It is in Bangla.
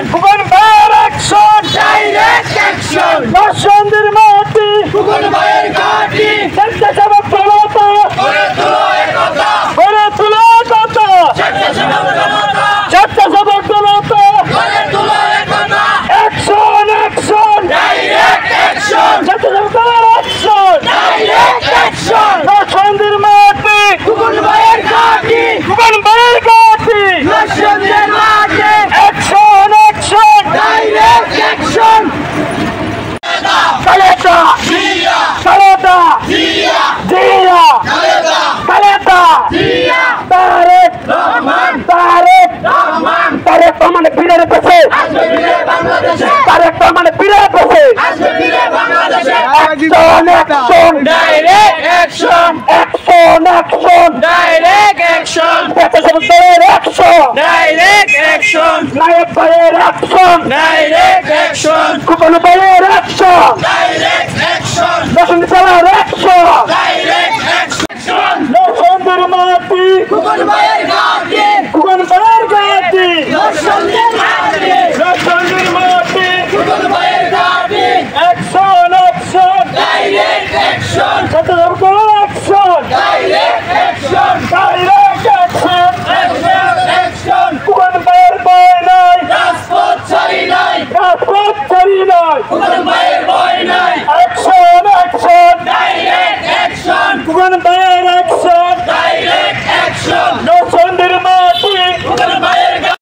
ফুকন ভাইয়ের অ্যাকশন ডাইরেক্ট অ্যাকশন নরসিংদীর মাটি ফুকন ভাইয়ের ঘাঁটি স্বেচ্ছাসেবক জনতা গড়ে তোলো একতা গড়ে তোলো একতা স্বেচ্ছাসেবক জনতা স্বেচ্ছাসেবক জনতা গড়ে তোলো একতা অ্যাকশন অ্যাকশন ডাইরেক্ট অ্যাকশন স্বেচ্ছাসেবক দলের অ্যাকশন ডাইরেক্ট অ্যাকশন নরসিংদীর মাটি ফুকন ভাইয়ের ঘাঁটি ফুকন ভাইয়ের ঘাঁটি নরসিংদীর মাটি action action direct action Khaleda Zia Khaleda Zia Zia Khaleda Khaleda Zia Tarique Rahman Tarique Rahman Tarique মানে পীরের পেছে আসবে ফিরে বাংলাদেশে তারেক মানে পীরের পেছে আসবে ফিরে বাংলাদেশে action action direct action action action direct action স্বেচ্ছাসেবক দলের অ্যাকশন ডাইরেক্ট অ্যাকশন নায়ক ভাইয়ের অ্যাকশন ডাইরেক্ট অ্যাকশন